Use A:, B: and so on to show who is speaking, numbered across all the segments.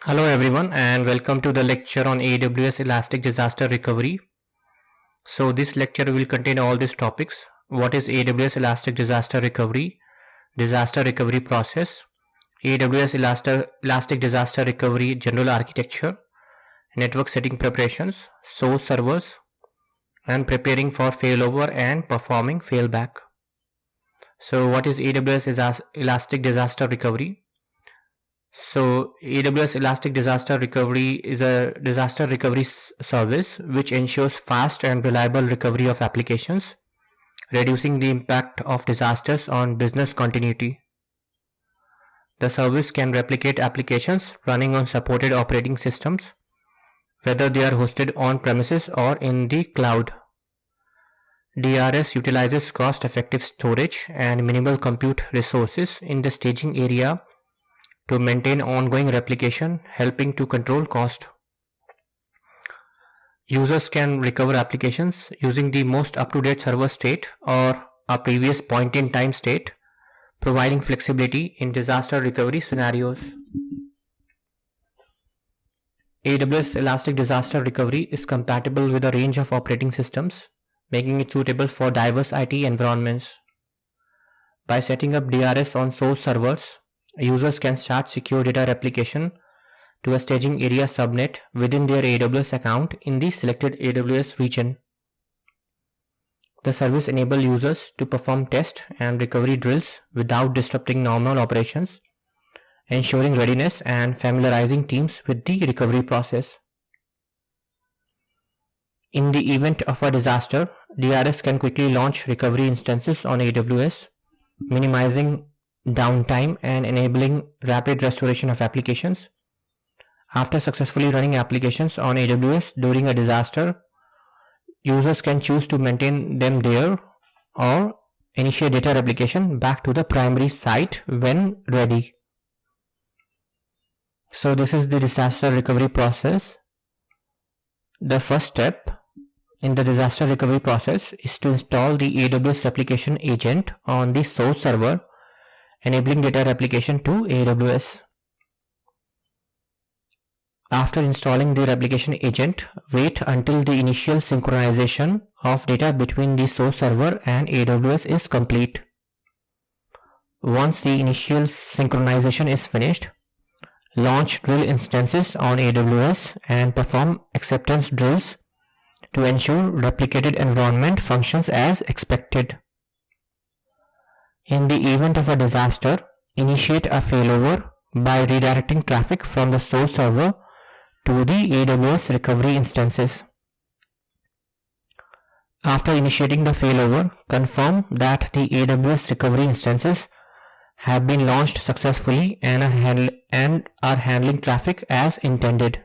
A: Hello everyone and welcome to the lecture on AWS Elastic Disaster Recovery. So this lecture will contain all these topics. What is AWS Elastic Disaster Recovery? Disaster Recovery Process, AWS Elastic Disaster Recovery General Architecture, Network Setting Preparations, Source Servers, and Preparing for Failover and Performing Failback. So what is AWS Elastic Disaster Recovery? So AWS Elastic Disaster Recovery is a disaster recovery service which ensures fast and reliable recovery of applications, reducing the impact of disasters on business continuity. The service can replicate applications running on supported operating systems, whether they are hosted on premises or in the cloud. DRS utilizes cost-effective storage and minimal compute resources in the staging area to maintain ongoing replication, helping to control cost. Users can recover applications using the most up-to-date server state or a previous point-in-time state, providing flexibility in disaster recovery scenarios. AWS Elastic Disaster Recovery is compatible with a range of operating systems, making it suitable for diverse IT environments. By setting up DRS on source servers, users can start secure data replication to a staging area subnet within their AWS account in the selected AWS region. The service enables users to perform test and recovery drills without disrupting normal operations, ensuring readiness and familiarizing teams with the recovery process. In the event of a disaster, DRS can quickly launch recovery instances on AWS, minimizing downtime and enabling rapid restoration of applications. After successfully running applications on AWS during a disaster, users can choose to maintain them there or initiate data replication back to the primary site when ready. So this is the disaster recovery process. The first step in the disaster recovery process is to install the AWS replication agent on the source server, enabling data replication to AWS. After installing the replication agent, wait until the initial synchronization of data between the source server and AWS is complete. Once the initial synchronization is finished, launch drill instances on AWS and perform acceptance drills to ensure replicated environment functions as expected. In the event of a disaster, initiate a failover by redirecting traffic from the source server to the AWS recovery instances. After initiating the failover, confirm that the AWS recovery instances have been launched successfully and are handling traffic as intended.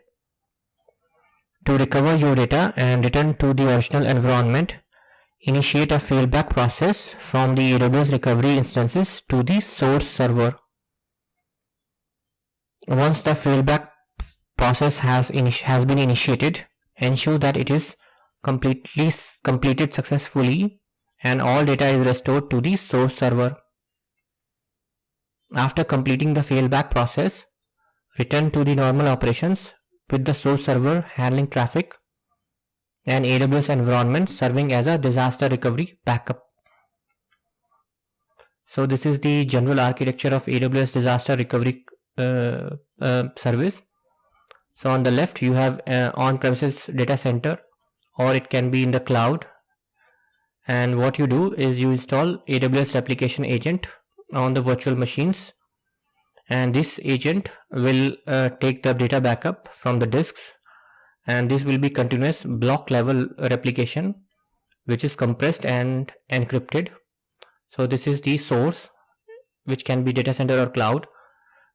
A: To recover your data and return to the original environment, initiate a failback process from the AWS recovery instances to the source server. Once the failback process has been initiated, ensure that it is completed successfully and all data is restored to the source server. After completing the failback process, return to the normal operations with the source server handling traffic and AWS environment serving as a disaster recovery backup. So this is the general architecture of AWS disaster recovery service. So on the left you have on-premises data center, or it can be in the cloud, and what you do is you install AWS replication agent on the virtual machines, and this agent will take the data backup from the disks, and this will be continuous block level replication which is compressed and encrypted. So this is the source, which can be data center or cloud.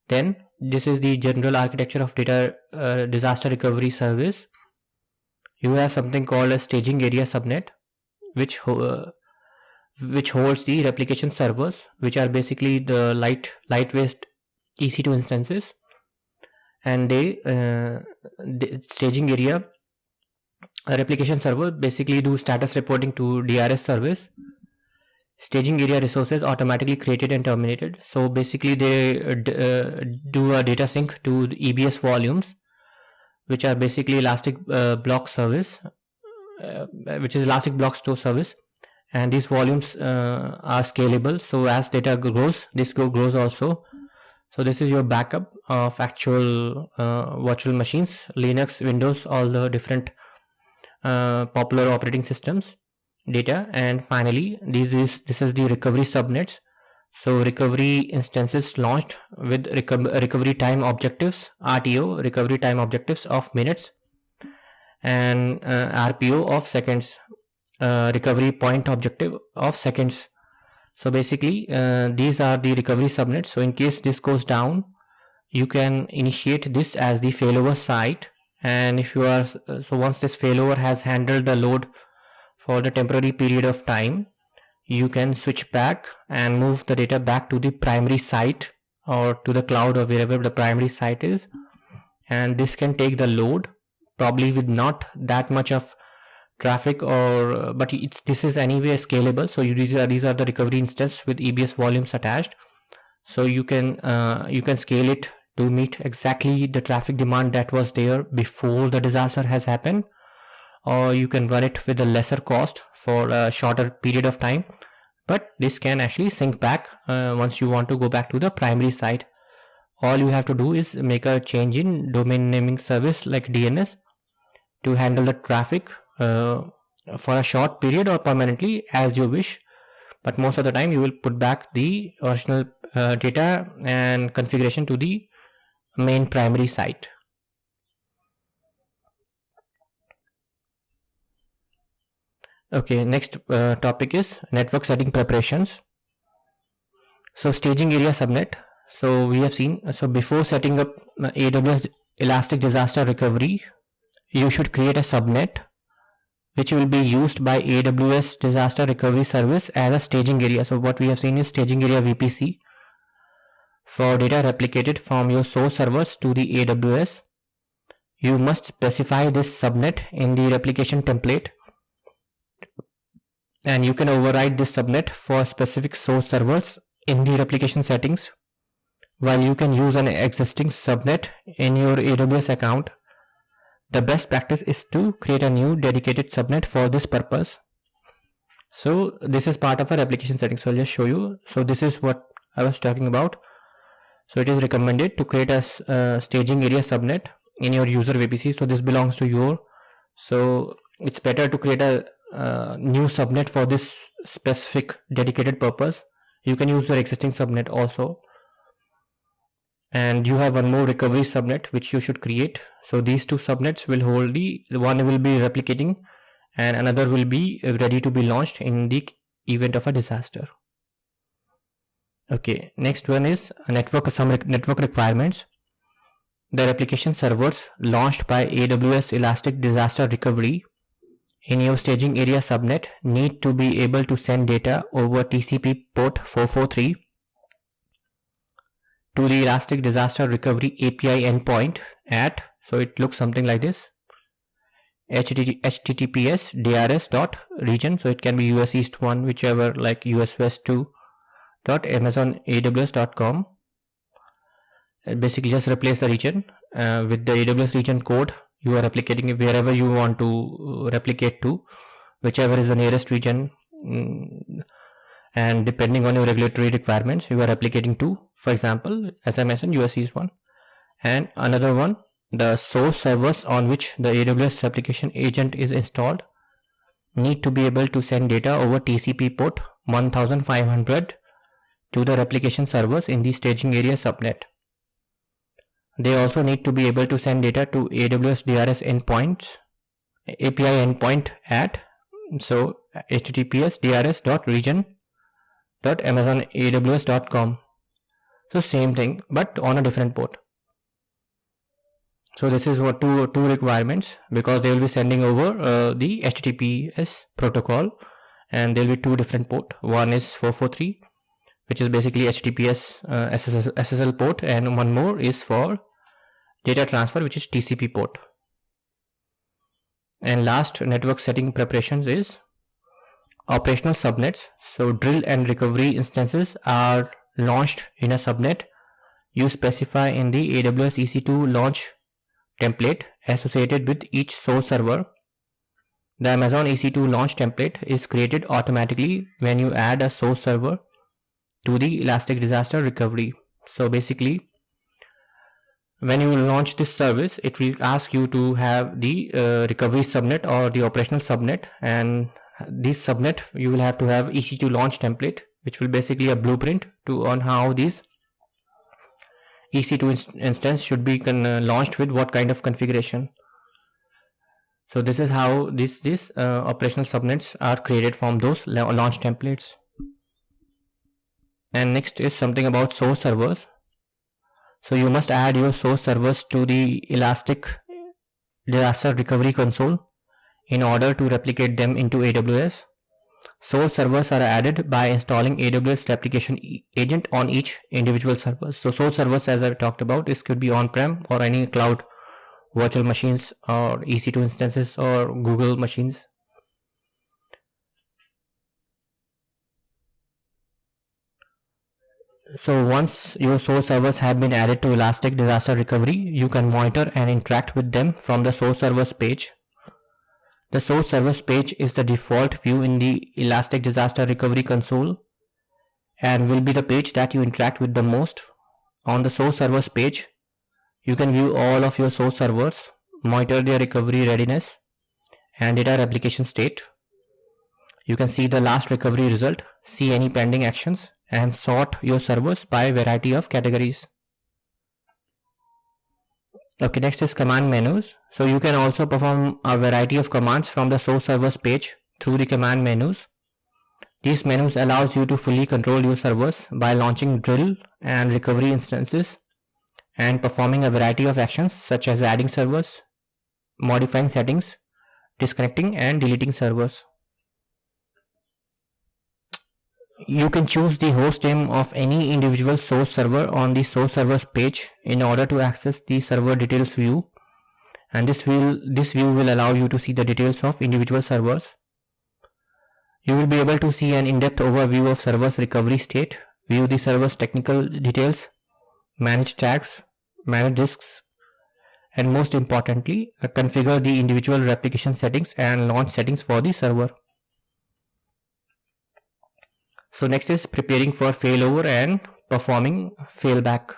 A: Then this is the general architecture of data disaster recovery service. You have something called a staging area subnet, which holds the replication servers, which are basically the lightweight EC2 instances, and the staging area replication server basically do status reporting to DRS service. Staging area resources automatically created and terminated. So basically they do a data sync to the EBS volumes, which are basically elastic block service, which is elastic block store service, and these volumes are scalable. So as data grows, this grows also. So this is your backup of actual virtual machines, Linux, Windows, all the different popular operating systems data. And finally, this is the recovery subnets. So recovery instances launched with recovery time objectives, RTO, recovery time objectives of minutes, and RPO of seconds, recovery point objective of seconds. So basically these are the recovery subnets. So in case this goes down, you can initiate this as the failover site, and if you are so once this failover has handled the load for the temporary period of time, you can switch back and move the data back to the primary site or to the cloud or wherever the primary site is, and this can take the load probably with not that much of traffic, or but this is anyway scalable. So these are the recovery instance with EBS volumes attached. So you can scale it to meet exactly the traffic demand that was there before the disaster has happened, or you can run it with a lesser cost for a shorter period of time, but this can actually sync back once you want to go back to the primary site. All you have to do is make a change in domain naming service like DNS to handle the traffic for a short period or permanently as you wish, but most of the time you will put back the original data and configuration to the main primary site. Okay, next topic is network setting preparations. So staging area subnet. So we have seen, so before setting up AWS Elastic Disaster Recovery, you should create a subnet which will be used by AWS Disaster Recovery Service as a staging area. So what we have seen is staging area VPC for data replicated from your source servers to the AWS. You must specify this subnet in the replication template, and you can override this subnet for specific source servers in the replication settings, while you can use an existing subnet in your AWS account. The best practice is to create a new dedicated subnet for this purpose. So this is part of our replication settings. So I'll just show you. So this is what I was talking about. So it is recommended to create a staging area subnet in your user VPC. So this belongs to your, so it's better to create a new subnet for this specific dedicated purpose. You can use your existing subnet also, and you have one more recovery subnet which you should create. So these two subnets will hold the one will be replicating and another will be ready to be launched in the event of a disaster. Okay, next one is some network requirements. The replication servers launched by AWS Elastic Disaster Recovery in your staging area subnet need to be able to send data over TCP port 443 to the Elastic Disaster Recovery API endpoint at, so it looks something like this, https drs.region, so it can be US East 1, whichever, like US West 2 .amazonaws.com. Basically just replace the region with the AWS region code. You are replicating it wherever you want to replicate to, whichever is the nearest region, and depending on your regulatory requirements you are replicating to. For example, as I mentioned, US East 1, and another one, the source servers on which the AWS replication agent is installed need to be able to send data over TCP port 1500 to the replication servers in the staging area subnet. They also need to be able to send data to AWS DRS endpoints, API endpoint at, so https drs.region.amazonaws.com. So same thing, but on a different port. So this is what two requirements, because they will be sending over the HTTPS protocol, and there will be two different port. One is 443, which is basically HTTPS SSL port, and one more is for data transfer, which is TCP port. And last network setting preparations is operational subnets. So drill and recovery instances are launched in a subnet you specify in the AWS EC2 launch template associated with each source server. The Amazon EC2 launch template is created automatically when you add a source server to the Elastic Disaster Recovery. So basically, when you launch this service, it will ask you to have the recovery subnet or the operational subnet, and this subnet you will have to have EC2 launch template, which will basically a blueprint on how these EC2 instance should be launched with what kind of configuration. So this is how these operational subnets are created from those launch templates. And next is something about source servers. So you must add your source servers to the Elastic Disaster Recovery console in order to replicate them into AWS. Source servers are added by installing AWS replication agent on each individual server. So source servers, as I talked about, this could be on-prem or any cloud virtual machines or EC2 instances or Google machines. So once your source servers have been added to Elastic Disaster Recovery, you can monitor and interact with them from the source servers page. The source servers page is the default view in the Elastic Disaster Recovery console and will be the page that you interact with the most. On the source servers page, you can view all of your source servers, monitor their recovery readiness and data replication state. You can see the last recovery result, see any pending actions, and sort your servers by variety of categories. Okay, next is command menus. So you can also perform a variety of commands from the source servers page through the command menus. These menus allows you to fully control your servers by launching drill and recovery instances and performing a variety of actions such as adding servers, modifying settings, disconnecting and deleting servers. You can choose the host name of any individual source server on the source servers page in order to access the server details view, and this view will allow you to see the details of individual servers. You will be able to see an in-depth overview of server's recovery state, view the server's technical details, manage tags, manage disks, and most importantly, configure the individual replication settings and launch settings for the server. So next is preparing for failover and performing failback.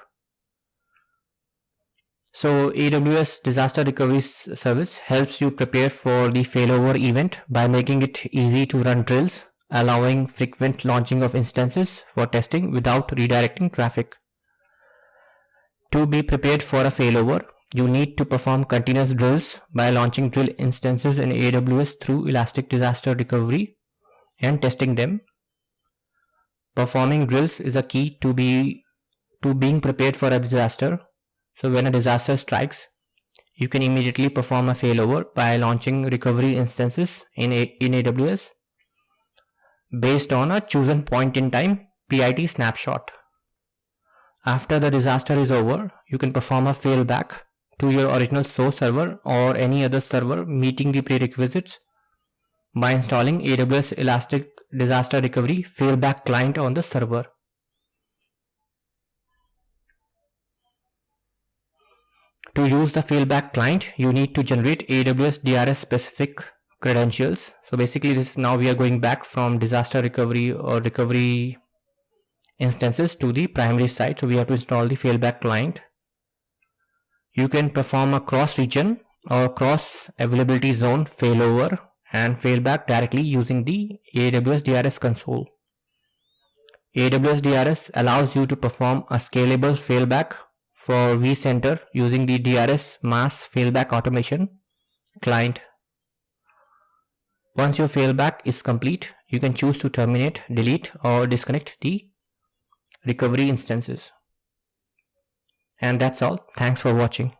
A: So AWS Disaster Recovery Service helps you prepare for the failover event by making it easy to run drills, allowing frequent launching of instances for testing without redirecting traffic. To be prepared for a failover, you need to perform continuous drills by launching drill instances in AWS through Elastic Disaster Recovery and testing them. Performing drills is a key to being prepared for a disaster. So when a disaster strikes, you can immediately perform a failover by launching recovery instances in AWS based on a chosen point in time PIT snapshot. After the disaster is over, you can perform a failback to your original source server or any other server meeting the prerequisites by installing AWS Elastic Disaster Recovery Failback Client on the server. To use the failback client, you need to generate AWS DRS specific credentials. So basically now we are going back from disaster recovery or recovery instances to the primary side. So we have to install the failback client. You can perform a cross region or cross availability zone failover and failback directly using the AWS DRS console. AWS DRS allows you to perform a scalable failback for vCenter using the DRS mass failback automation client. Once your failback is complete, you can choose to terminate, delete, or disconnect the recovery instances. And that's all. Thanks for watching.